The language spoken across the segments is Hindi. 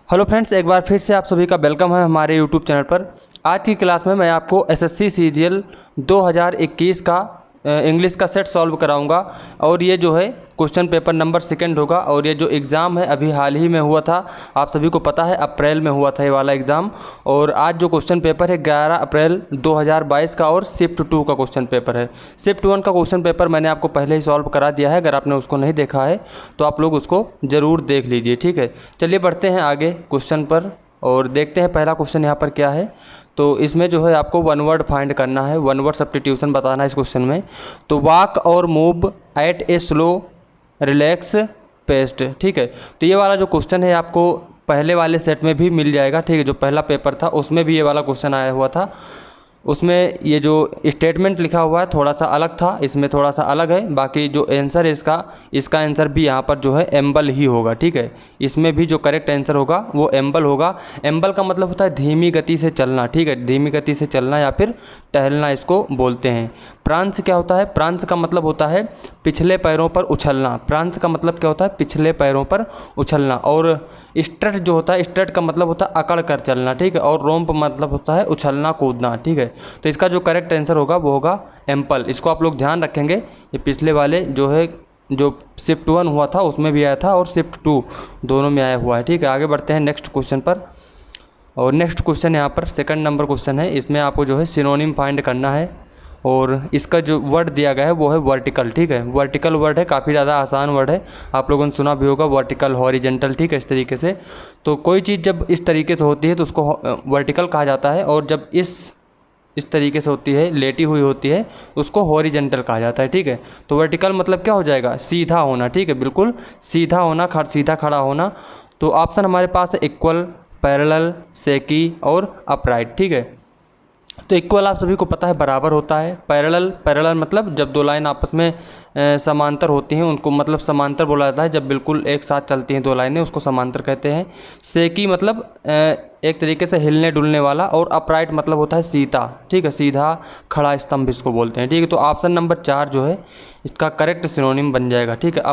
हेलो फ्रेंड्स, एक बार फिर से आप सभी का वेलकम है हमारे यूट्यूब चैनल पर। आज की क्लास में मैं आपको एसएससी सीजीएल 2021 का इंग्लिश का सेट सॉल्व कराऊंगा और ये जो है क्वेश्चन पेपर नंबर सेकंड होगा। और ये जो एग्ज़ाम है अभी हाल ही में हुआ था, आप सभी को पता है अप्रैल में हुआ था ये वाला एग्ज़ाम। और आज जो क्वेश्चन पेपर है 11 अप्रैल 2022 का और शिफ्ट 2 का क्वेश्चन पेपर है। शिफ्ट 1 का क्वेश्चन पेपर मैंने आपको पहले ही सॉल्व करा दिया है, अगर आपने उसको नहीं देखा है तो आप लोग उसको ज़रूर देख लीजिए। ठीक है, चलिए बढ़ते हैं आगे क्वेश्चन पर और देखते हैं पहला क्वेश्चन यहाँ पर क्या है। तो इसमें जो है आपको वन वर्ड फाइंड करना है, वन वर्ड सब्स्टिट्यूशन बताना है इस क्वेश्चन में। तो वॉक और move at a slow relax paste. ठीक है, तो ये वाला जो क्वेश्चन है आपको पहले वाले सेट में भी मिल जाएगा। ठीक है, जो पहला पेपर था उसमें भी ये वाला क्वेश्चन आया हुआ था। उसमें ये जो स्टेटमेंट लिखा हुआ है थोड़ा सा अलग था, इसमें थोड़ा सा अलग है। बाकी जो आंसर है इसका आंसर भी यहाँ पर जो है एम्बल ही होगा। ठीक है, इसमें भी जो करेक्ट आंसर होगा वो एम्बल होगा। एम्बल का मतलब होता है धीमी गति से चलना। ठीक है, धीमी गति से चलना या फिर टहलना इसको बोलते हैं। प्रांस क्या होता है? प्रांस का मतलब होता है पिछले पैरों पर उछलना। प्रांस का मतलब क्या होता है? पिछले पैरों पर उछलना। और स्ट्रट जो होता है, स्ट्रट का मतलब होता है अकड़ कर चलना। ठीक है, और रोम्प मतलब होता है उछलना कूदना। ठीक है, तो इसका जो करेक्ट आंसर होगा वो होगा एम्पल। इसको आप लोग ध्यान रखेंगे, ये पिछले वाले जो है जो शिफ्ट 1 हुआ था उसमें भी आया था और शिफ्ट 2 दोनों में आया हुआ है। ठीक है, आगे बढ़ते हैं नेक्स्ट क्वेश्चन पर। और नेक्स्ट क्वेश्चन यहाँ पर सेकंड नंबर क्वेश्चन है। इसमें आपको जो है सिनोनिम फाइंड करना है और इसका जो वर्ड दिया गया है वो है वर्टिकल। ठीक है, वर्टिकल वर्ड है, काफ़ी ज़्यादा आसान वर्ड है, आप लोगों ने सुना भी होगा वर्टिकल, हॉरिजेंटल। ठीक है, इस तरीके से। तो कोई चीज़ जब इस तरीके से होती है तो उसको वर्टिकल कहा जाता है, और जब इस तरीके से होती है, लेटी हुई होती है, उसको हॉरिजेंटल कहा जाता है। ठीक है, तो वर्टिकल मतलब क्या हो जाएगा? सीधा होना। ठीक है, बिल्कुल सीधा होना, सीधा खड़ा होना। तो ऑप्शन हमारे पास है इक्वल, पैरेलल, सेकी और अपराइट। ठीक है, तो इक्वल आप सभी को पता है बराबर होता है। पैरेलल मतलब जब दो लाइन आपस में समांतर होती हैं उनको मतलब समांतर बोला जाता है। जब बिल्कुल एक साथ चलती हैं दो लाइनें उसको समांतर कहते हैं। सेकी मतलब एक तरीके से हिलने डुलने वाला। और अपराइट मतलब होता है सीधा। ठीक है, सीधा खड़ा स्तंभ इसको बोलते हैं। ठीक है, तो ऑप्शन नंबर 4 जो है इसका करेक्ट सिनोनिम बन जाएगा। ठीक है,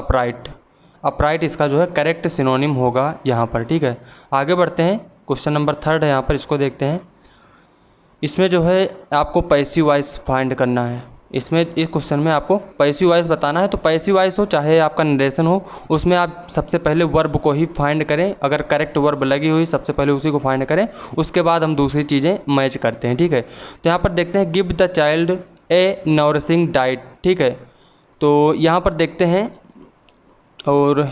अपराइट इसका जो है करेक्ट सिनोनिम होगा यहाँ पर। ठीक है, आगे बढ़ते हैं। क्वेश्चन नंबर 3 है यहाँ पर, इसको देखते हैं। इसमें जो है आपको पैसिव वॉइस फाइंड करना है। इस क्वेश्चन में आपको पैसिव वॉइस बताना है। तो पैसिव वॉइस हो चाहे आपका नरेशन हो, उसमें आप सबसे पहले वर्ब को ही फाइंड करें। अगर करेक्ट वर्ब लगी हुई सबसे पहले उसी को फाइंड करें, उसके बाद हम दूसरी चीज़ें मैच करते हैं। ठीक है, तो यहाँ पर देखते हैं give the child a nourishing diet. ठीक है, तो यहाँ पर देखते हैं और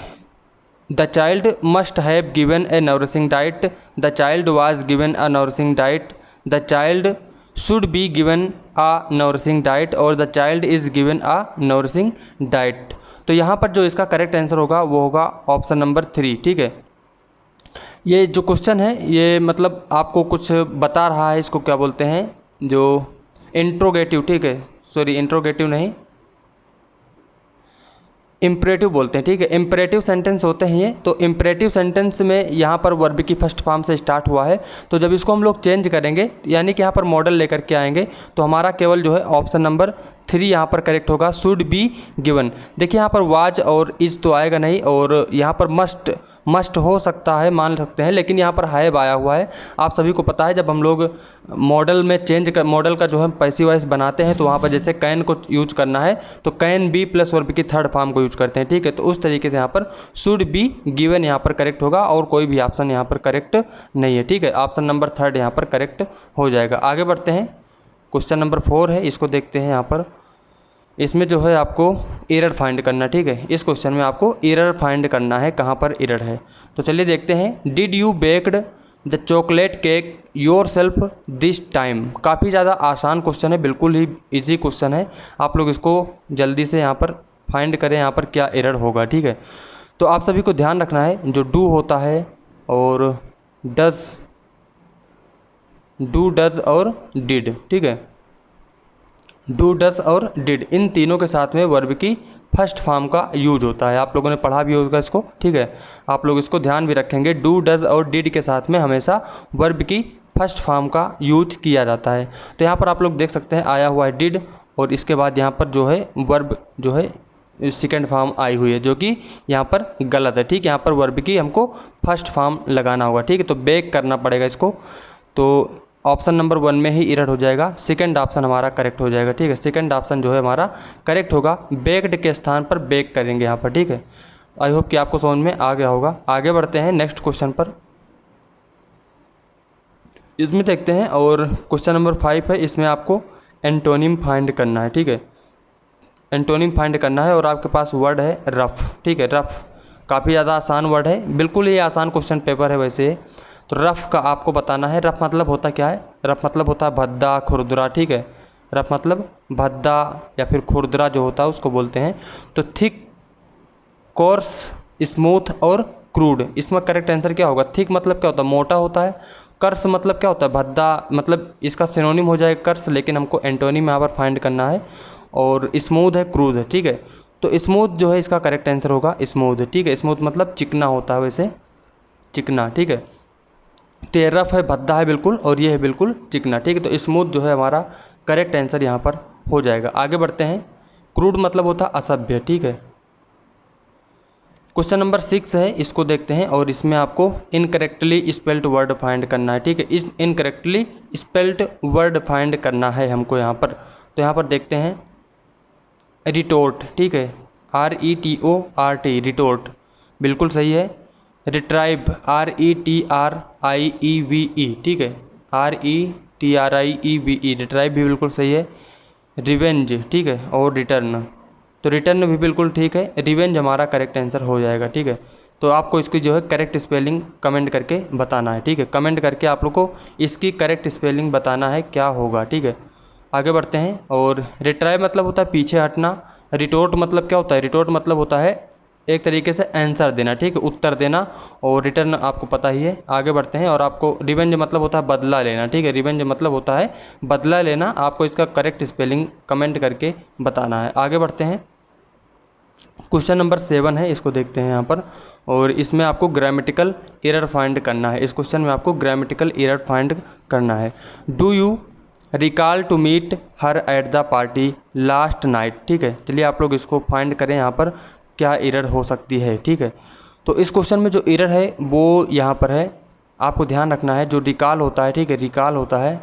the child must have given a nourishing diet, the child was given a nourishing diet, the child should be given a nourishing diet और the child is given a nourishing diet. तो यहाँ पर जो इसका करेक्ट आंसर होगा वो होगा ऑप्शन नंबर 3। ठीक है, ये जो क्वेश्चन है ये मतलब आपको कुछ बता रहा है, इसको क्या बोलते हैं, जो इंट्रोगेटिव। ठीक है, सॉरी इंट्रोगेटिव नहीं, इम्परेटिव बोलते हैं। ठीक है, इम्परेटिव सेंटेंस होते हैं ये। तो इम्परेटिव सेंटेंस में यहाँ पर वर्ब की फर्स्ट फॉर्म से स्टार्ट हुआ है, तो जब इसको हम लोग चेंज करेंगे यानी कि यहाँ पर मॉडल लेकर के आएंगे तो हमारा केवल जो है ऑप्शन नंबर 3 यहाँ पर करेक्ट होगा, शुड बी गिवन। देखिए यहाँ पर वाज और इज़ तो आएगा नहीं, और यहाँ पर मस्ट हो सकता है, मान सकते हैं, लेकिन यहाँ पर हैव आया हुआ है। आप सभी को पता है जब हम लोग मॉडल में मॉडल का जो है पैसिव वॉइस बनाते हैं तो वहाँ पर जैसे कैन को यूज करना है तो कैन बी प्लस वर्ब की थर्ड फॉर्म को यूज करते हैं। ठीक है, तो उस तरीके से यहाँ पर शुड बी गिवन यहाँ पर करेक्ट होगा और कोई भी ऑप्शन यहाँ पर करेक्ट नहीं है। ठीक है, ऑप्शन नंबर 3 यहाँ पर करेक्ट हो जाएगा। आगे बढ़ते हैं, क्वेश्चन नंबर 4 है, इसको देखते हैं। यहाँ पर इसमें जो है आपको एरर फाइंड करना। ठीक है, इस क्वेश्चन में आपको एरर फाइंड करना है, कहाँ पर एरर है। तो चलिए देखते हैं। Did you baked the chocolate cake your self this time. काफ़ी ज़्यादा आसान क्वेश्चन है, बिल्कुल ही ईजी क्वेश्चन है। आप लोग इसको जल्दी से यहाँ पर फाइंड करें, यहाँ पर क्या एरर होगा। ठीक है, तो आप सभी को ध्यान रखना है जो डू होता है और डू डज और डिड। ठीक है, डू डज और डिड इन तीनों के साथ में वर्ब की फर्स्ट फॉर्म का यूज होता है। आप लोगों ने पढ़ा भी होगा इसको। ठीक है, आप लोग इसको ध्यान भी रखेंगे। डू डज और डिड के साथ में हमेशा वर्ब की फर्स्ट फॉर्म का यूज किया जाता है। तो यहाँ पर आप लोग देख सकते हैं आया हुआ है डिड और इसके बाद यहाँ पर जो है वर्ब जो है सेकेंड फॉर्म आई हुई है, जो कि यहाँ पर गलत है। ठीक है, यहाँ पर वर्ब की हमको फर्स्ट फॉर्म लगाना होगा। ठीक है, तो बेक करना पड़ेगा इसको। तो ऑप्शन नंबर 1 में ही एरर हो जाएगा, सेकंड ऑप्शन हमारा करेक्ट हो जाएगा। ठीक है, सेकंड ऑप्शन जो है हमारा करेक्ट होगा, बेक्ड के स्थान पर बेक करेंगे यहाँ पर। ठीक है, आई होप कि आपको समझ में आ गया होगा। आगे बढ़ते हैं नेक्स्ट क्वेश्चन पर। इसमें देखते हैं, और क्वेश्चन नंबर 5 है, इसमें आपको एंटोनिम फाइंड करना है। ठीक है, एंटोनिम फाइंड करना है, और आपके पास वर्ड है रफ। ठीक है, रफ काफ़ी ज़्यादा आसान वर्ड है, बिल्कुल ही आसान क्वेश्चन पेपर है वैसे। तो रफ का आपको बताना है, रफ मतलब होता क्या है? रफ मतलब होता है भद्दा, खुरदरा। ठीक है, रफ मतलब भद्दा या फिर खुरदरा जो होता है उसको बोलते हैं। तो थिक, कोर्स, स्मूथ और क्रूड, इसमें करेक्ट आंसर क्या होगा? थिक मतलब क्या होता है? मोटा होता है। कर्स मतलब क्या होता है? भद्दा, मतलब इसका सिनोनिम हो जाएगा कर्स, लेकिन हमको एंटोनिम यहाँ पर फाइंड करना है। और स्मूथ है, क्रूड है। ठीक है, तो स्मूथ जो है इसका करेक्ट आंसर होगा स्मूथ। ठीक है, स्मूथ मतलब चिकना होता है वैसे, चिकना। ठीक है, तो ये रफ है, भद्दा है बिल्कुल, और ये है बिल्कुल चिकना। ठीक है, तो स्मूथ जो है हमारा करेक्ट आंसर यहाँ पर हो जाएगा। आगे बढ़ते हैं, क्रूड मतलब होता है असभ्य। ठीक है, क्वेश्चन नंबर 6 है, इसको देखते हैं, और इसमें आपको इनकरेक्टली स्पेल्ड वर्ड फाइंड करना है। ठीक है, इस इनकरेक्टली स्पेल्ड वर्ड फाइंड करना है हमको यहाँ पर। तो यहाँ पर देखते हैं, रिटोर्ट। ठीक है, RETORT, रिटोर्ट बिल्कुल सही है। Retrieve, RETRIEVE। ठीक है, RETRIEVE, रिट्राइव भी बिल्कुल सही है। रिवेंज, ठीक है, और रिटर्न, तो रिटर्न भी बिल्कुल ठीक है। रिवेंज हमारा करेक्ट आंसर हो जाएगा। ठीक है, तो आपको इसकी जो है करेक्ट स्पेलिंग कमेंट करके बताना है। ठीक है, कमेंट करके आप लोग को इसकी करेक्ट स्पेलिंग बताना है क्या होगा। ठीक है, आगे बढ़ते हैं, और रिट्राइव मतलब होता है पीछे हटना। रिटोर्ट मतलब क्या होता है? रिटोर्ट मतलब होता है एक तरीके से आंसर देना। ठीक है, उत्तर देना, और रिटर्न आपको पता ही है। आगे बढ़ते हैं, और आपको रिवेंज मतलब होता है बदला लेना। ठीक है, रिवेंज मतलब होता है बदला लेना। आपको इसका करेक्ट स्पेलिंग कमेंट करके बताना है। आगे बढ़ते हैं, क्वेश्चन नंबर 7 है, इसको देखते हैं यहाँ पर, और इसमें आपको ग्रामेटिकल एरर फाइंड करना है। इस क्वेश्चन में आपको ग्रामेटिकल एरर फाइंड करना है। Do you recall to meet her at the party last night. ठीक है, चलिए आप लोग इसको फाइंड करें, यहाँ पर क्या एरर हो सकती है। ठीक है, तो इस क्वेश्चन में जो एरर है वो यहाँ पर है, आपको ध्यान रखना है। जो रिकॉल होता है, ठीक है, रिकॉल होता है,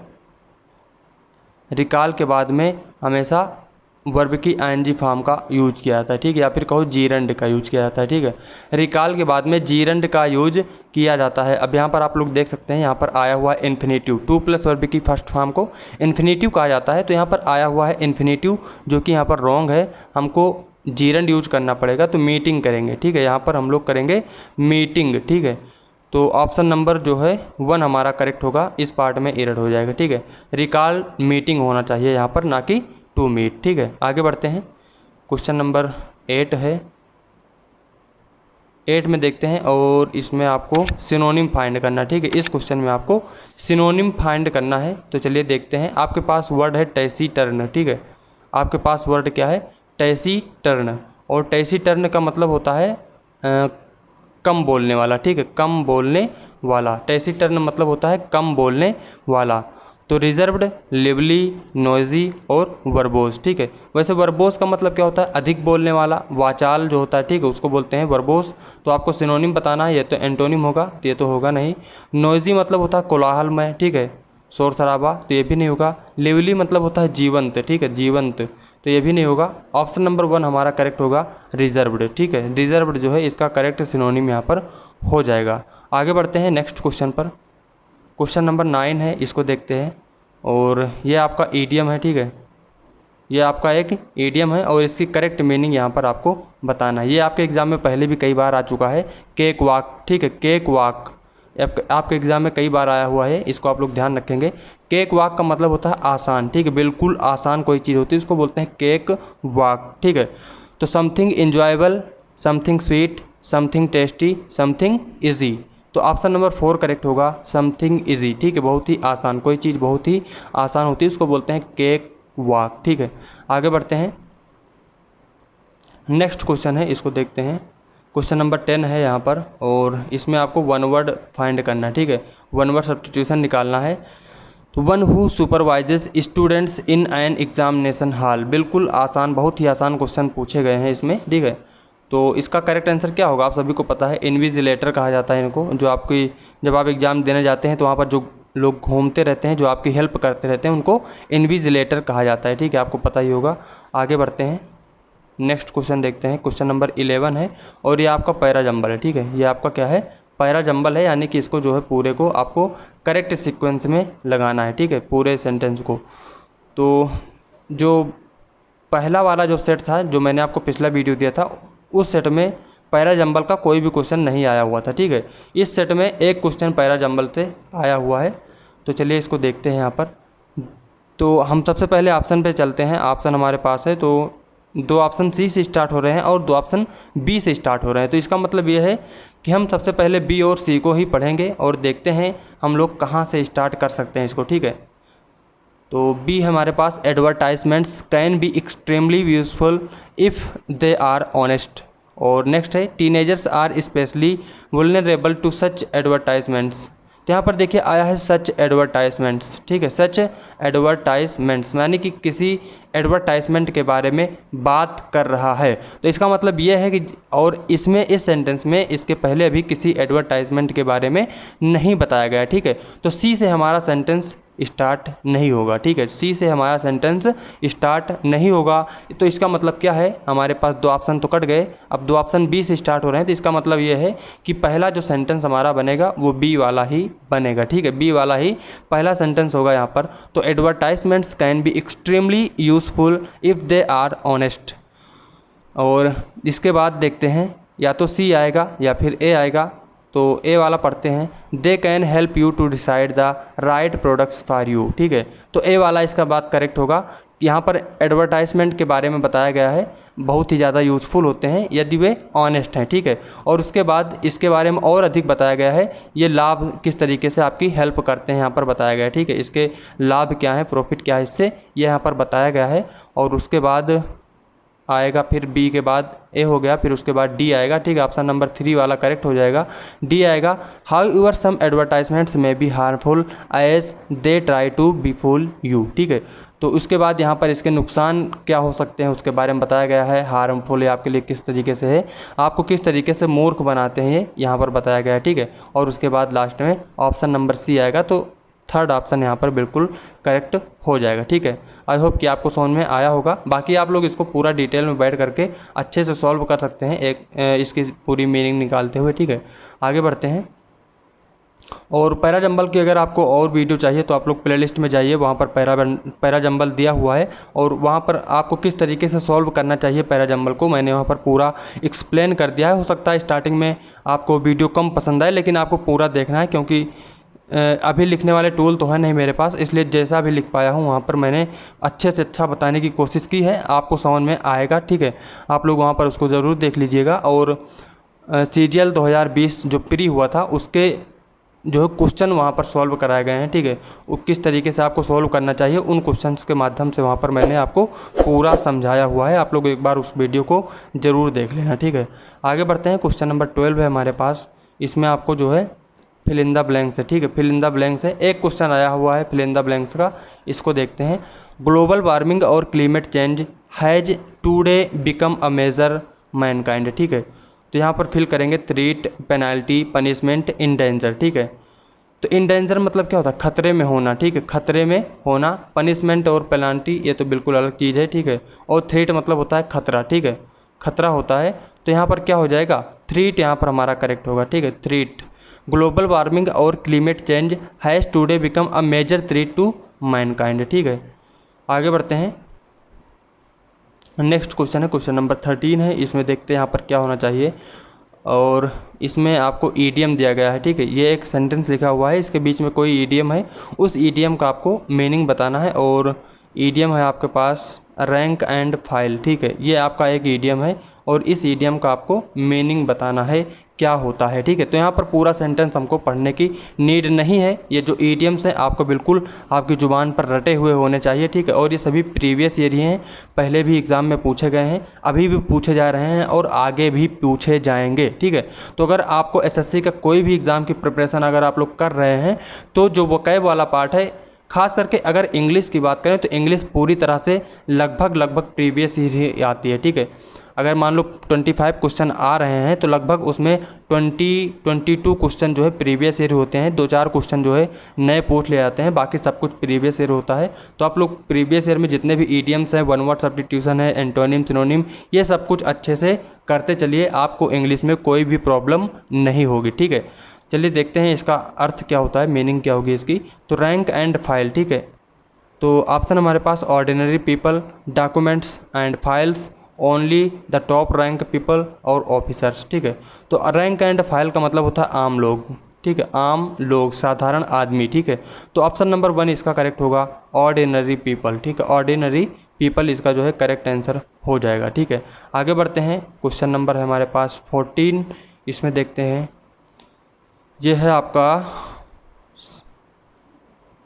रिकॉल के बाद में हमेशा वर्ब की आईएनजी फॉर्म का यूज किया जाता है। ठीक है, या फिर कहो जीरंड का यूज किया जाता है। ठीक है, रिकॉल के बाद में जीरंड का यूज किया जाता है। अब यहाँ पर आप लोग देख सकते हैं, यहाँ पर आया हुआ है इन्फिनेटिव। टू प्लस वर्ब की फर्स्ट फॉर्म को इन्फिनेटिव कहा जाता है। तो यहाँ पर आया हुआ है इन्फिनेटिव, जो कि यहाँ पर रॉन्ग है। हमको जीरंड यूज करना पड़ेगा, तो मीटिंग करेंगे। ठीक है, यहाँ पर हम लोग करेंगे मीटिंग। ठीक है, तो ऑप्शन नंबर जो है 1 हमारा करेक्ट होगा, इस पार्ट में एरर हो जाएगा। ठीक है, रिकॉल मीटिंग होना चाहिए यहाँ पर, ना कि टू मीट। ठीक है, आगे बढ़ते हैं, क्वेश्चन नंबर 8 है, 8 में देखते हैं, और इसमें आपको सिनोनिम फाइंड करना है। ठीक है, इस क्वेश्चन में आपको सिनोनिम फाइंड करना है। तो चलिए देखते हैं, आपके पास वर्ड है टैसीटर्न। ठीक है, आपके पास वर्ड क्या है? टैसीटर्न, और टैसीटर्न का मतलब होता है कम बोलने वाला। ठीक है, कम बोलने वाला, टैसीटर्न मतलब होता है कम बोलने वाला। तो रिजर्व्ड, लिवली, नॉइजी और वर्बोस। ठीक है, वैसे वर्बोस का मतलब क्या होता है? अधिक बोलने वाला, वाचाल जो होता है। ठीक है, उसको बोलते हैं वर्बोस। तो आपको सिनोनिम बताना है, ये तो एंटोनिम होगा, तो ये तो होगा नहीं। नॉइजी मतलब होता है कोलाहलमय। ठीक है, शोर शराबा, तो ये भी नहीं होगा। लिवली मतलब होता है जीवंत। ठीक है, जीवंत, तो ये भी नहीं होगा। ऑप्शन नंबर 1 हमारा करेक्ट होगा रिजर्व्ड। ठीक है, रिजर्व्ड जो है इसका करेक्ट सिनोनिम यहाँ पर हो जाएगा। आगे बढ़ते हैं नेक्स्ट क्वेश्चन पर, क्वेश्चन नंबर 9 है, इसको देखते हैं, और ये आपका ईडियम है। ठीक है, ये आपका एक ईडियम है, और इसकी करेक्ट मीनिंग यहाँ पर आपको बताना है। ये आपके एग्ज़ाम में पहले भी कई बार आ चुका है, केक वॉक। ठीक है, केक वॉक आपके एग्ज़ाम में कई बार आया हुआ है, इसको आप लोग ध्यान रखेंगे। केक वॉक का मतलब होता है आसान। ठीक है, बिल्कुल आसान कोई चीज़ होती है, उसको बोलते हैं केक वॉक। ठीक है, तो something enjoyable, something sweet, something tasty, something easy. तो ऑप्शन नंबर 4 करेक्ट होगा, समथिंग ईजी। ठीक है, बहुत ही आसान, कोई चीज़ बहुत ही आसान होती है, उसको बोलते हैं केक वॉक। ठीक है, आगे बढ़ते हैं, नेक्स्ट क्वेश्चन है, इसको देखते हैं, क्वेश्चन नंबर 10 है यहाँ पर, और इसमें आपको 1 वर्ड फाइंड करना है। ठीक है, 1 वर्ड सब्स्टिट्यूशन निकालना है। तो one who supervises students in an examination hall. बिल्कुल आसान, बहुत ही आसान क्वेश्चन पूछे गए हैं इसमें, ठीक है। तो इसका करेक्ट आंसर क्या होगा, आप सभी को पता है, इन्विजिलेटर कहा जाता है इनको, जो आपकी जब आप एग्ज़ाम देने जाते हैं तो वहाँ पर जो लोग घूमते रहते हैं, जो आपकी हेल्प करते रहते हैं, उनको इन्विजिलेटर कहा जाता है, ठीक है, आपको पता ही होगा। आगे बढ़ते हैं, नेक्स्ट क्वेश्चन देखते हैं। क्वेश्चन नंबर 11 है और ये आपका पैरा जंबल है, ठीक है। ये आपका क्या है, पैरा जंबल है, यानी कि इसको जो है पूरे को आपको करेक्ट सीक्वेंस में लगाना है, ठीक है, पूरे सेंटेंस को। तो जो पहला वाला जो सेट था, जो मैंने आपको पिछला वीडियो दिया था, उस सेट में पैरा जंबल का कोई भी क्वेश्चन नहीं आया हुआ था, ठीक है। इस सेट में एक क्वेश्चन पैरा जंबल से आया हुआ है, तो चलिए इसको देखते हैं यहाँ पर। तो हम सबसे पहले ऑप्शन पे चलते हैं। ऑप्शन हमारे पास है, तो 2 ऑप्शन सी से स्टार्ट हो रहे हैं और 2 ऑप्शन बी से स्टार्ट हो रहे हैं। तो इसका मतलब ये है कि हम सबसे पहले बी और सी को ही पढ़ेंगे और देखते हैं हम लोग कहाँ से स्टार्ट कर सकते हैं इसको, ठीक है। तो बी हमारे पास, advertisements can be extremely useful if they are honest. और नेक्स्ट है, teenagers are specially vulnerable to such advertisements. तो यहाँ पर देखिए आया है सच एडवर्टाइजमेंट्स, ठीक है, सच एडवर्टाइजमेंट्स यानी कि किसी एडवर्टाइजमेंट के बारे में बात कर रहा है। तो इसका मतलब ये है कि, और इसमें इस सेंटेंस में इसके पहले अभी किसी एडवर्टाइजमेंट के बारे में नहीं बताया गया, ठीक है। तो सी से हमारा सेंटेंस स्टार्ट नहीं होगा, ठीक है, सी से हमारा सेंटेंस स्टार्ट नहीं होगा। तो इसका मतलब क्या है, हमारे पास 2 ऑप्शन तो कट गए, अब 2 ऑप्शन बी से स्टार्ट हो रहे हैं। तो इसका मतलब ये है कि पहला जो सेंटेंस हमारा बनेगा वो बी वाला ही बनेगा, ठीक है, बी वाला ही पहला सेंटेंस होगा यहाँ पर। तो advertisements can be extremely useful if they are honest. और इसके बाद देखते हैं, या तो सी आएगा या फिर ए आएगा। तो ए वाला पढ़ते हैं, they can help you to decide the right products for you, ठीक है। तो ए वाला इसका बात करेक्ट होगा। यहाँ पर एडवर्टाइजमेंट के बारे में बताया गया है, बहुत ही ज़्यादा यूज़फुल होते हैं यदि वे ऑनेस्ट हैं, ठीक है। और उसके बाद इसके बारे में और अधिक बताया गया है, ये लाभ किस तरीके से आपकी हेल्प करते हैं यहाँ पर बताया गया है, ठीक है। इसके लाभ क्या है, प्रॉफिट क्या है इससे, ये यहाँ पर बताया गया है। और उसके बाद आएगा, फिर बी के बाद ए हो गया, फिर उसके बाद डी आएगा, ठीक है। ऑप्शन नंबर 3 वाला करेक्ट हो जाएगा, डी आएगा। However some advertisements may be harmful as they try to be fool you, ठीक है। तो उसके बाद यहाँ पर इसके नुकसान क्या हो सकते हैं उसके बारे में बताया गया है। हार्मफुल आपके लिए किस तरीके से है, आपको किस तरीके से मूर्ख बनाते हैं, ये यहाँ पर बताया गया है, ठीक है। और उसके बाद लास्ट में ऑप्शन नंबर सी आएगा। तो थर्ड ऑप्शन यहाँ पर बिल्कुल करेक्ट हो जाएगा, ठीक है। आई होप कि आपको समझ में आया होगा। बाकी आप लोग इसको पूरा डिटेल में बैठ करके अच्छे से सॉल्व कर सकते हैं, इसकी पूरी मीनिंग निकालते हुए, ठीक है। आगे बढ़ते हैं। और पैरा जंबल की अगर आपको और वीडियो चाहिए तो आप लोग प्लेलिस्ट में जाइए, वहाँ पर पैरा जंबल दिया हुआ है और वहाँ पर आपको किस तरीके से सॉल्व करना चाहिए पैरा जंबल को मैंने वहाँ पर पूरा एक्सप्लेन कर दिया है। हो सकता है स्टार्टिंग में आपको वीडियो कम पसंद आए, लेकिन आपको पूरा देखना है, क्योंकि अभी लिखने वाले टूल तो है नहीं मेरे पास, इसलिए जैसा भी लिख पाया हूँ वहाँ पर मैंने अच्छे से अच्छा बताने की कोशिश की है, आपको समझ में आएगा, ठीक है। आप लोग वहाँ पर उसको ज़रूर देख लीजिएगा। और CGL 2020 जो प्री हुआ था उसके जो क्वेश्चन वहाँ पर सॉल्व कराए गए हैं, ठीक है। वो किस तरीके से आपको सॉल्व करना चाहिए उन क्वेश्चंस के माध्यम से वहाँ पर मैंने आपको पूरा समझाया हुआ है। आप लोग एक बार उस वीडियो को ज़रूर देख लेना, ठीक है। आगे बढ़ते हैं। क्वेश्चन नंबर 12 है हमारे पास, इसमें आपको जो है फिल इन द ब्लैंक्स है, ठीक है। फिल इन द ब्लैंक्स है, एक क्वेश्चन आया हुआ है फिल इन द ब्लैंक्स का, इसको देखते हैं। ग्लोबल वार्मिंग और climate change has today become a major mankind, ठीक है। तो यहाँ पर फिल करेंगे threat, penalty, punishment, in danger, ठीक है। तो इन डेंजर मतलब क्या होता है, खतरे में होना, ठीक है, खतरे में होना। पनिशमेंट और पेनल्टी ये तो बिल्कुल अलग चीज़ है, ठीक है। और थ्रेट मतलब होता है खतरा, ठीक है, खतरा होता है। तो यहाँ पर क्या हो जाएगा, थ्रेट यहाँ पर हमारा करेक्ट होगा, ठीक है। थ्रेट, ग्लोबल वार्मिंग और climate change has today become a major threat to mankind, ठीक है। आगे बढ़ते हैं। नेक्स्ट क्वेश्चन है क्वेश्चन नंबर 13 है, इसमें देखते हैं यहाँ पर क्या होना चाहिए। और इसमें आपको ईडियम दिया गया है, ठीक है। ये एक सेंटेंस लिखा हुआ है, इसके बीच में कोई ईडियम है, उस ईडियम का आपको मीनिंग बताना है। और ईडियम है आपके पास रैंक एंड फाइल, ठीक है। ये आपका एक ईडियम है और इस ईडियम का आपको मीनिंग बताना है क्या होता है, ठीक है। तो यहाँ पर पूरा सेंटेंस हमको पढ़ने की नीड नहीं है, ये जो ईडियम्स हैं आपको बिल्कुल आपकी ज़ुबान पर रटे हुए होने चाहिए, ठीक है। और ये सभी प्रीवियस ईयर ही हैं, पहले भी एग्ज़ाम में पूछे गए हैं, अभी भी पूछे जा रहे हैं और आगे भी पूछे जाएंगे, ठीक है। तो अगर आपको SSC का कोई भी एग्ज़ाम की प्रिपरेशन अगर आप लोग कर रहे हैं तो जो वोकैब वाला पार्ट है खास करके अगर इंग्लिश की बात करें तो इंग्लिश पूरी तरह से लगभग प्रीवियस ही आती है, ठीक है। अगर मान लो 25 क्वेश्चन आ रहे हैं तो लगभग उसमें 22 क्वेश्चन जो है प्रीवियस ईयर होते हैं, 2-4 क्वेश्चन जो है नए पूछ ले जाते हैं, बाकी सब कुछ प्रीवियस ईयर होता है। तो आप लोग प्रीवियस ईयर में जितने भी ईडियम्स हैं, वन वर्ड सब्स्टिट्यूशन है, एंटोनिम, सिनोनिम, ये सब कुछ अच्छे से करते चलिए, आपको इंग्लिश में कोई भी प्रॉब्लम नहीं होगी, ठीक है। चलिए देखते हैं इसका अर्थ क्या होता है, मीनिंग क्या होगी इसकी। तो रैंक एंड फाइल, ठीक है। तो ऑप्शन हमारे पास ordinary people, documents and files, only the top rank people और ऑफिसर्स, ठीक है। तो रैंक एंड फाइल का मतलब होता है आम लोग, ठीक है, आम लोग, साधारण आदमी, ठीक है। तो ऑप्शन नंबर 1 इसका करेक्ट होगा, ऑर्डिनरी पीपल, ठीक है। ऑर्डिनरी पीपल इसका जो है करेक्ट आंसर हो जाएगा, ठीक है। आगे बढ़ते हैं, क्वेश्चन नंबर है हमारे पास 14, इसमें देखते हैं, ये है आपका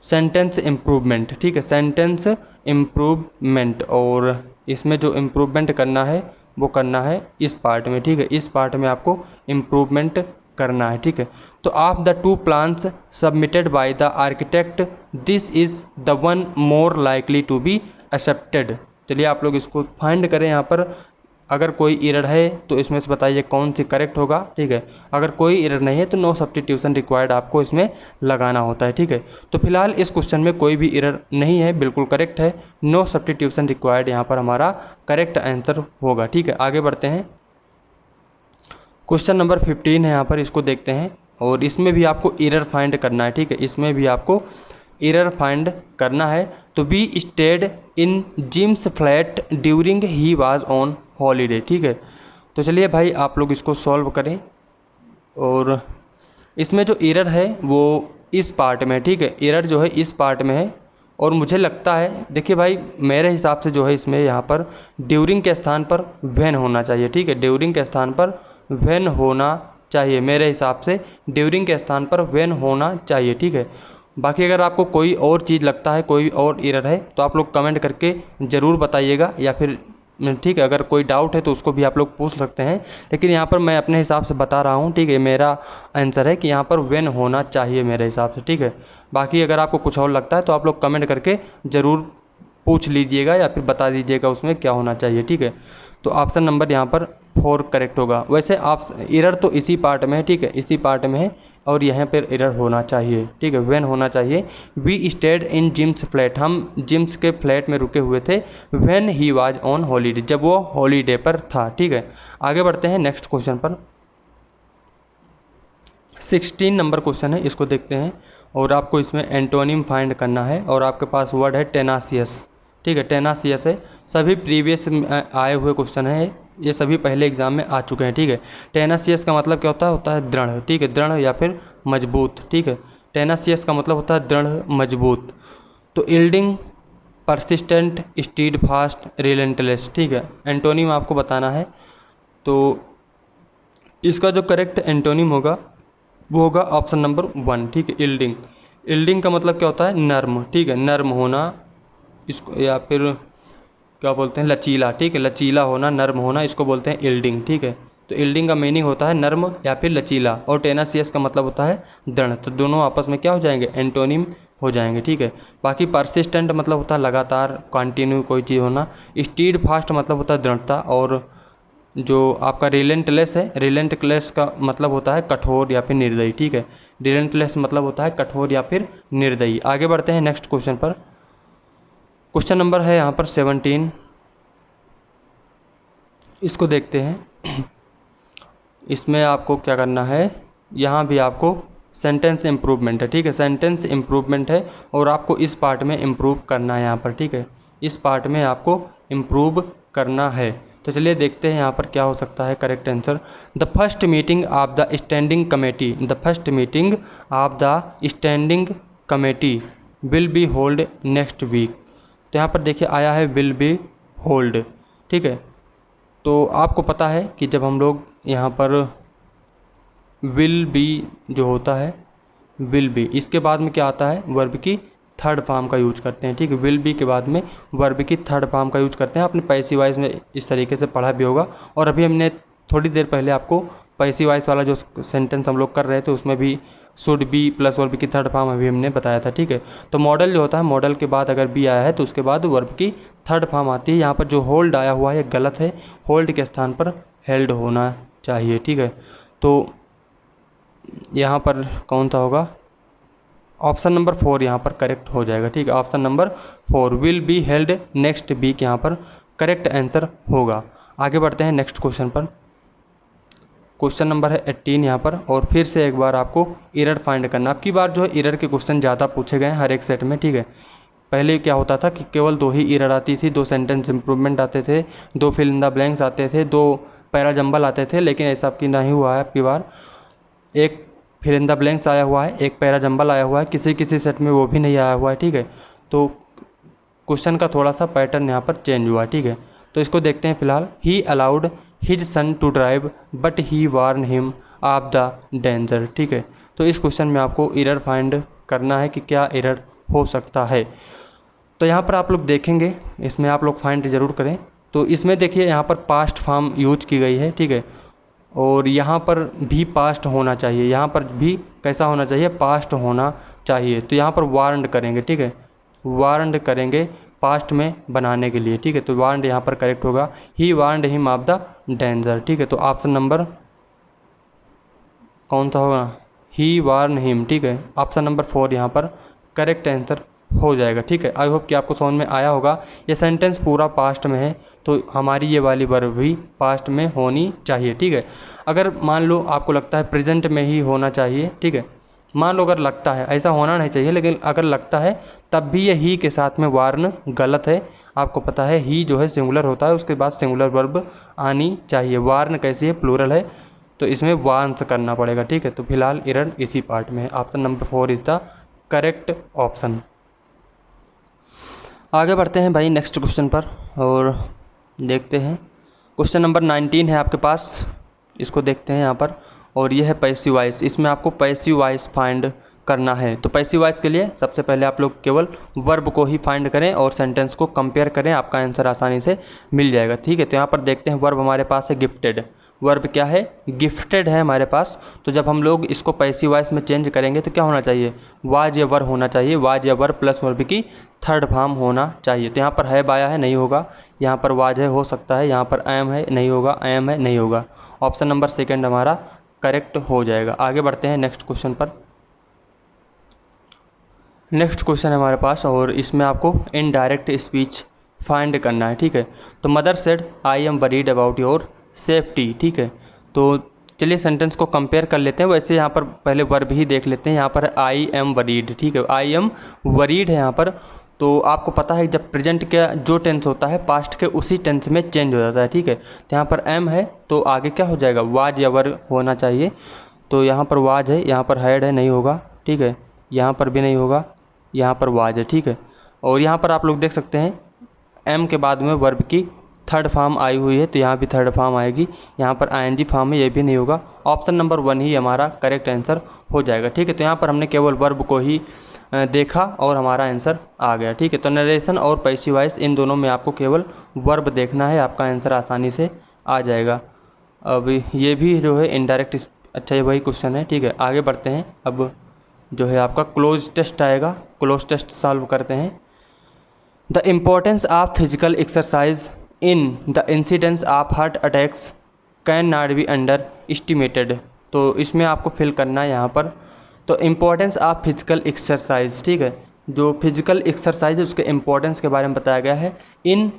सेंटेंस इम्प्रूवमेंट, ठीक है, सेंटेंस इम्प्रूवमेंट। और इसमें जो इम्प्रूवमेंट करना है वो करना है इस पार्ट में, ठीक है, इस पार्ट में आपको इम्प्रूवमेंट करना है, ठीक है। तो of the 2 plans submitted by the architect this is the one more likely to be accepted. चलिए आप लोग इसको फाइंड करें, यहाँ पर अगर कोई एरर है तो इसमें से बताइए कौन सी करेक्ट होगा, ठीक है। अगर कोई एरर नहीं है तो नो सब्स्टिट्यूशन रिक्वायर्ड आपको इसमें लगाना होता है, ठीक है। तो फिलहाल इस क्वेश्चन में कोई भी एरर नहीं है, बिल्कुल करेक्ट है, नो सब्स्टिट्यूशन रिक्वायर्ड यहाँ पर हमारा करेक्ट आंसर होगा, ठीक है। आगे बढ़ते हैं, क्वेश्चन नंबर 15 है यहाँ पर, इसको देखते हैं। और इसमें भी आपको एरर फाइंड करना है, ठीक है, इसमें भी आपको एरर फाइंड करना है। तो we stayed in Jim's flat during he was on holiday, ठीक है। तो चलिए भाई आप लोग इसको सॉल्व करें। और इसमें जो एरर है वो इस पार्ट में, ठीक है, एरर जो है इस पार्ट में है। और मुझे लगता है, देखिए भाई मेरे हिसाब से जो है इसमें यहाँ पर ड्यूरिंग के स्थान पर व्हेन होना चाहिए, ठीक है, ड्यूरिंग के स्थान पर व्हेन होना चाहिए, मेरे हिसाब से ड्यूरिंग के स्थान पर व्हेन होना चाहिए, ठीक है। बाकी अगर आपको कोई और चीज़ लगता है, कोई और एरर है, तो आप लोग कमेंट करके ज़रूर बताइएगा, या फिर ठीक है अगर कोई डाउट है तो उसको भी आप लोग पूछ सकते हैं। लेकिन यहाँ पर मैं अपने हिसाब से बता रहा हूँ, ठीक है, मेरा आंसर है कि यहाँ पर व्हेन होना चाहिए मेरे हिसाब से, ठीक है। बाकी अगर आपको कुछ और लगता है तो आप लोग कमेंट करके ज़रूर पूछ लीजिएगा या फिर बता दीजिएगा उसमें क्या होना चाहिए, ठीक है। तो ऑप्शन नंबर यहाँ पर 4 करेक्ट होगा। वैसे आप एरर तो इसी पार्ट में है, ठीक है, इसी पार्ट में है, और यहाँ पर एरर होना चाहिए, ठीक है, व्हेन होना चाहिए। We stayed in Jim's flat, हम जिम्स के फ्लैट में रुके हुए थे, when he was on holiday, जब वो हॉलीडे पर था, ठीक है। आगे बढ़ते हैं नेक्स्ट क्वेश्चन पर, 16 नंबर क्वेश्चन है, इसको देखते हैं। और आपको इसमें एंटोनिम फाइंड करना है, और आपके पास वर्ड है टेनासियस, ठीक है, टेनासियस है। सभी प्रीवियस आए हुए क्वेश्चन हैं, ये सभी पहले एग्जाम में आ चुके हैं, ठीक है। टेनासियस का मतलब क्या होता है दृढ़, ठीक है, दृढ़ या फिर मजबूत, ठीक है। टेनासियस का मतलब होता है दृढ़, मजबूत। तो yielding, persistent, stead fast, relentless, ठीक है। एंटोनिम आपको बताना है, तो इसका जो करेक्ट एंटोनिम होगा वो होगा ऑप्शन नंबर 1, ठीक है, यील्डिंग। यील्डिंग का मतलब क्या होता है नर्म, ठीक है, नर्म होना, इसको या फिर क्या बोलते हैं लचीला, ठीक है, लचीला होना, नर्म होना, इसको बोलते हैं यील्डिंग, ठीक है। तो यील्डिंग का मीनिंग होता है नर्म या फिर लचीला, और टेनासियस का मतलब होता है दृढ़। तो दोनों आपस में क्या हो जाएंगे, एंटोनिम हो जाएंगे, ठीक है। बाकी परसिस्टेंट मतलब होता है लगातार, कंटिन्यू कोई चीज़ होना। स्टीड फास्ट मतलब होता है दृढ़ता। और जो आपका रिलेंटलेस है, रिलेंटलेस का मतलब होता है कठोर या फिर निर्दयी, ठीक है। रिलेंटलेस मतलब होता है कठोर या फिर निर्दयी। आगे बढ़ते हैं नेक्स्ट क्वेश्चन पर, क्वेश्चन नंबर है यहाँ पर 17, इसको देखते हैं। इसमें आपको क्या करना है, यहाँ भी आपको सेंटेंस इम्प्रूवमेंट है, ठीक है, सेंटेंस इम्प्रूवमेंट है, और आपको इस पार्ट में इम्प्रूव करना है यहाँ पर, ठीक है, इस पार्ट में आपको इम्प्रूव करना है। तो चलिए देखते हैं यहाँ पर क्या हो सकता है correct answer. The first meeting of the standing committee, the first meeting of the standing committee will be hold next week. तो यहाँ पर देखिए आया है विल बी होल्ड, ठीक है। तो आपको पता है कि जब हम लोग यहाँ पर विल बी जो होता है, विल बी, इसके बाद में क्या आता है, वर्ब की थर्ड फॉर्म का यूज करते हैं, ठीक है। विल बी के बाद में वर्ब की थर्ड फॉर्म का यूज करते हैं। आपने पैसिव वॉइस में इस तरीके से पढ़ा भी होगा, और अभी हमने थोड़ी देर पहले आपको पैसिव वॉइस वाला जो सेंटेंस हम लोग कर रहे थे उसमें भी शुड बी प्लस वर्ब की थर्ड फॉर्म अभी हमने बताया था, ठीक है। तो मॉडल जो होता है, मॉडल के बाद अगर बी आया है तो उसके बाद वर्ब की थर्ड फॉर्म आती है। यहाँ पर जो होल्ड आया हुआ है ये गलत है, होल्ड के स्थान पर हेल्ड होना चाहिए, ठीक है। तो यहाँ पर कौन सा होगा, ऑप्शन नंबर 4 यहाँ पर करेक्ट हो जाएगा, ठीक है। Option number 4 will be held next week यहाँ पर करेक्ट आंसर होगा। आगे बढ़ते हैं नेक्स्ट क्वेश्चन पर। क्वेश्चन नंबर है 18 यहाँ पर, और फिर से एक बार आपको एरर फाइंड करना। अब की बार जो है एरर के क्वेश्चन ज़्यादा पूछे गए हैं हर एक सेट में, ठीक है। पहले क्या होता था कि केवल 2 ही एरर आती थी, 2 सेंटेंस इंप्रूवमेंट आते थे, 2 फिल इन द ब्लैंक्स आते थे, 2 पैराजंबल आते थे, लेकिन ऐसा अब की नहीं हुआ है। अब की बार एक फिल इन द ब्लैंक्स आया हुआ है, एक पैराजंबल आया हुआ है, किसी किसी सेट में वो भी नहीं आया हुआ है, ठीक है। तो क्वेश्चन का थोड़ा सा पैटर्न यहाँ पर चेंज हुआ है, ठीक है। तो इसको देखते हैं फिलहाल। He allowed his son to drive but he warned him of the danger, ठीक है। तो इस क्वेश्चन में आपको एरर फाइंड करना है कि क्या एरर हो सकता है। तो यहाँ पर आप लोग देखेंगे, इसमें आप लोग फाइंड ज़रूर करें। तो इसमें देखिए यहाँ पर पास्ट फॉर्म यूज की गई है, ठीक है। और यहाँ पर भी पास्ट होना चाहिए, यहाँ पर भी कैसा होना चाहिए, पास्ट होना चाहिए। तो यहाँ पर वार्नड करेंगे, ठीक है, वार्नड करेंगे पास्ट में बनाने के लिए, ठीक है। तो वार्नड यहाँ पर करेक्ट होगा, ही warned him of the danger, ठीक है। तो ऑप्शन नंबर कौन सा होगा, ही वार्न हिम, ठीक है। ऑप्शन नंबर 4 यहाँ पर करेक्ट आंसर हो जाएगा, ठीक है। आई होप कि आपको समझ में आया होगा। ये सेंटेंस पूरा पास्ट में है, तो हमारी ये वाली वर्ब भी पास्ट में होनी चाहिए, ठीक है। अगर मान लो आपको लगता है प्रेजेंट में ही होना चाहिए, ठीक है, मान लो अगर लगता है, ऐसा होना नहीं चाहिए, लेकिन अगर लगता है तब भी ये ही के साथ में वार्न गलत है। आपको पता है ही जो है सिंगुलर होता है, उसके बाद सिंगुलर वर्ब आनी चाहिए। वार्न कैसी है, प्लूरल है, तो इसमें वार्न्स करना पड़ेगा, ठीक है। तो फिलहाल एरर इसी पार्ट में है। Option number 4 is the correct option. आगे बढ़ते हैं भाई नेक्स्ट क्वेश्चन पर और देखते हैं। क्वेश्चन नंबर 19 है आपके पास, इसको देखते हैं यहाँ पर। और ये है पैसिव वॉइस, इसमें आपको पैसिव वॉइस फाइंड करना है। तो पैसिव वॉइस के लिए सबसे पहले आप लोग केवल वर्ब को ही फाइंड करें और सेंटेंस को कंपेयर करें, आपका आंसर आसानी से मिल जाएगा, ठीक है। तो यहाँ पर देखते हैं वर्ब हमारे पास है गिफ्टेड, वर्ब क्या है, गिफ्टेड है हमारे पास। तो जब हम लोग इसको पैसिव वॉइस में चेंज करेंगे तो क्या होना चाहिए, वाज या वर होना चाहिए, वाज या वर प्लस वर्ब की थर्ड फॉर्म होना चाहिए। तो यहाँ पर है बाया है, नहीं होगा। यहाँ पर वाज है, हो सकता है। यहाँ पर एम है, नहीं होगा। एम है, नहीं होगा। ऑप्शन नंबर 2 हमारा करेक्ट हो जाएगा। आगे बढ़ते हैं नेक्स्ट क्वेश्चन पर। नेक्स्ट क्वेश्चन है हमारे पास और इसमें आपको इनडायरेक्ट स्पीच फाइंड करना है, ठीक है। तो mother said I am worried about your safety, ठीक है। तो चलिए सेंटेंस को कंपेयर कर लेते हैं। वैसे यहाँ पर पहले वर्ब ही देख लेते हैं। यहाँ पर आई एम वरीड, ठीक है, आई एम वरीड है यहाँ पर। तो आपको पता है जब प्रेजेंट का जो टेंस होता है पास्ट के उसी टेंस में चेंज हो जाता है, ठीक है। तो यहाँ पर एम है तो आगे क्या हो जाएगा, वाज या वर होना चाहिए। तो यहाँ पर वाज है, यहाँ पर हैड है, नहीं होगा, ठीक है। यहाँ पर भी नहीं होगा, यहाँ पर वाज है, ठीक है। और यहाँ पर आप लोग देख सकते हैं एम के बाद में वर्ब की थर्ड फॉर्म आई हुई है, तो यहाँ भी थर्ड फॉर्म आएगी। यहाँ पर आईएनजी फॉर्म है, ये भी नहीं होगा। ऑप्शन नंबर 1 ही हमारा करेक्ट आंसर हो जाएगा, ठीक है। तो यहाँ पर हमने केवल वर्ब को ही देखा और हमारा आंसर आ गया, ठीक है। तो नरेशन और पैसिव वॉइस इन दोनों में आपको केवल वर्ब देखना है, आपका आंसर आसानी से आ जाएगा। अब ये भी जो है इनडायरेक्ट, अच्छा ये वही क्वेश्चन है, ठीक है। आगे बढ़ते हैं। अब जो है आपका क्लोज टेस्ट आएगा, क्लोज टेस्ट सॉल्व करते हैं। The importance of physical exercise in the incidence of heart attacks can not be under estimated. तो इसमें आपको फिल करना है यहाँ पर। तो इम्पोर्टेंस ऑफ फिजिकल एक्सरसाइज, ठीक है, जो फिजिकल एक्सरसाइज है उसके इम्पोर्टेंस के बारे में बताया गया है। In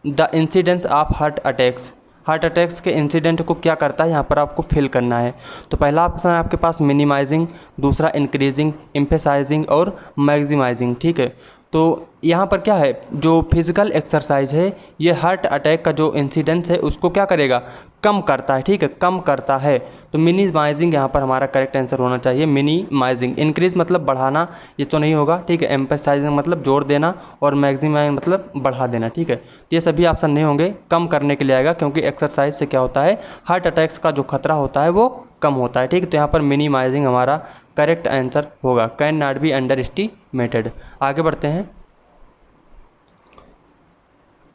the incidence of heart attacks, heart attacks के इंसिडेंट को क्या करता है यहाँ पर आपको फिल करना है। तो पहला ऑप्शन है आपके पास मिनिमाइजिंग, दूसरा इंक्रीजिंग, एम्फेसाइजिंग और मैक्सिमाइजिंग, ठीक है। तो यहाँ पर क्या है, जो फिजिकल एक्सरसाइज है ये हार्ट अटैक का जो इंसिडेंस है उसको क्या करेगा, कम करता है, ठीक है, कम करता है। तो मिनिमाइजिंग यहाँ पर हमारा करेक्ट आंसर होना चाहिए, मिनिमाइजिंग। इंक्रीज मतलब बढ़ाना, ये तो नहीं होगा, ठीक है। एम्फेसाइजिंग मतलब जोर देना और मैक्सिमाइज मतलब बढ़ा देना, ठीक है। तो ये सभी ऑप्शन नहीं होंगे, कम करने के लिए आएगा, क्योंकि एक्सरसाइज से क्या होता है, हार्ट अटैक्स का जो खतरा होता है वो कम होता है, ठीक है। तो यहाँ पर मिनिमाइजिंग हमारा करेक्ट आंसर होगा, can not be underestimated. आगे बढ़ते हैं।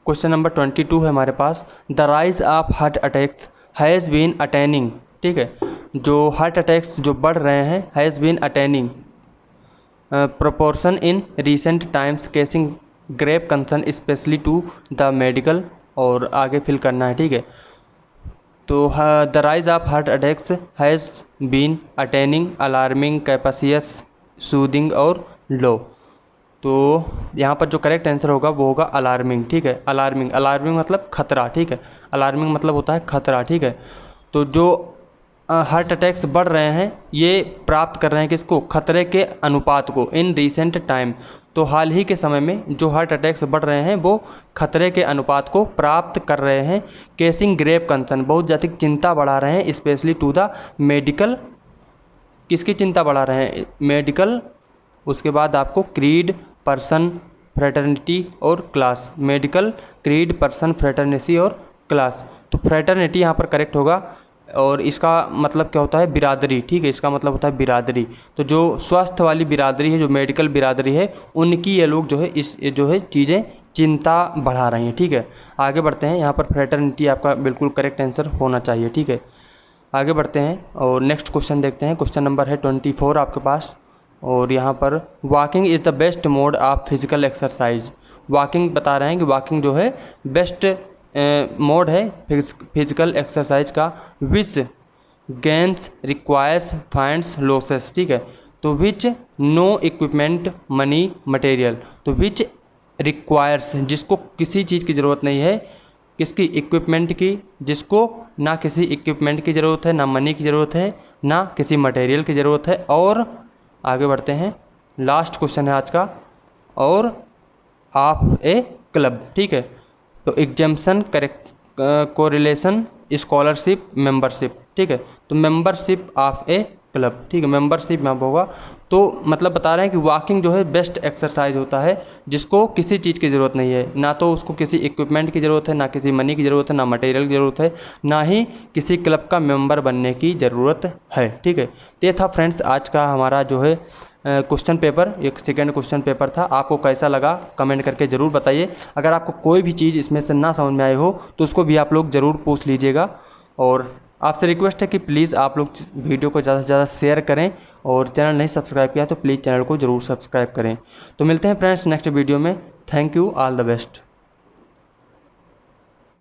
क्वेश्चन नंबर 22 है हमारे पास। The rise of heart attacks has been attaining, ठीक है, जो हार्ट अटैक्स जो बढ़ रहे हैं, has been attaining proportion in recent times causing grave concern specially to the medical, और आगे फिल करना है, ठीक है। तो the rise of heart attacks has been attaining alarming कैपेसियस soothing और लो। तो यहाँ पर जो करेक्ट आंसर होगा वो होगा अलार्मिंग, ठीक है। अलार्मिंग, अलार्मिंग मतलब खतरा, ठीक है। अलार्मिंग मतलब होता है खतरा, ठीक है। तो जो हार्ट अटैक्स बढ़ रहे हैं ये प्राप्त कर रहे हैं किसको, खतरे के अनुपात को, इन रिसेंट टाइम। तो हाल ही के समय में जो हार्ट अटैक्स बढ़ रहे हैं वो खतरे के अनुपात को प्राप्त कर रहे हैं। केसिंग ग्रेव कंसर्न, बहुत ज़्यादा चिंता बढ़ा रहे हैं, स्पेशली टू द मेडिकल, किसकी चिंता बढ़ा रहे हैं, मेडिकल। उसके बाद आपको क्रीड, पर्सन, फ्रेटर्निटी और class, medical, creed, person, fraternity और क्लास। तो फ्रेटर्निटी यहाँ पर करेक्ट होगा, और इसका मतलब क्या होता है, बिरादरी, ठीक है, इसका मतलब होता है बिरादरी। तो जो स्वस्थ वाली बिरादरी है, जो मेडिकल बिरादरी है, उनकी ये लोग जो है इस जो है चीज़ें चिंता बढ़ा रही हैं, ठीक है। आगे बढ़ते हैं, यहाँ पर फ्रेटर्निटी आपका बिल्कुल करेक्ट आंसर होना चाहिए, ठीक है। आगे बढ़ते हैं और नेक्स्ट क्वेश्चन देखते हैं। क्वेश्चन नंबर है 24 आपके पास, और यहाँ पर walking is the best mode of physical exercise. Walking बता रहे हैं कि वॉकिंग जो है बेस्ट मोड है फिजिकल एक्सरसाइज का, which gains requires finds losses, ठीक है। तो which no equipment money material, तो विच रिक्वायर्स, जिसको किसी चीज़ की ज़रूरत नहीं है, किसकी, इक्विपमेंट की, जिसको ना किसी इक्विपमेंट की ज़रूरत है, ना मनी की ज़रूरत है, ना किसी मटेरियल की ज़रूरत है। और आगे बढ़ते हैं, लास्ट क्वेश्चन है आज का, और ऑफ ए क्लब, ठीक है। तो exemption, correct, correlation, scholarship, membership, ठीक है। तो मेंबरशिप ऑफ ए क्लब, ठीक है, मेंबरशिप में होगा। तो मतलब बता रहे हैं कि वॉकिंग जो है बेस्ट एक्सरसाइज होता है जिसको किसी चीज़ की ज़रूरत नहीं है, ना तो उसको किसी इक्विपमेंट की ज़रूरत है, ना किसी मनी की ज़रूरत है, ना मटेरियल की ज़रूरत है, ना ही किसी क्लब का मेंबर बनने की ज़रूरत है, ठीक है। तो ये था फ्रेंड्स आज का हमारा जो है क्वेश्चन पेपर, एक सेकेंड क्वेश्चन पेपर था। आपको कैसा लगा कमेंट करके ज़रूर बताइए। अगर आपको कोई भी चीज़ इसमें से ना समझ में आई हो तो उसको भी आप लोग ज़रूर पूछ लीजिएगा। और आपसे रिक्वेस्ट है कि प्लीज़ आप लोग वीडियो को ज़्यादा से ज़्यादा शेयर करें, और चैनल नहीं सब्सक्राइब किया तो प्लीज़ चैनल को ज़रूर सब्सक्राइब करें। तो मिलते हैं फ्रेंड्स नेक्स्ट वीडियो में। Thank you, all the best.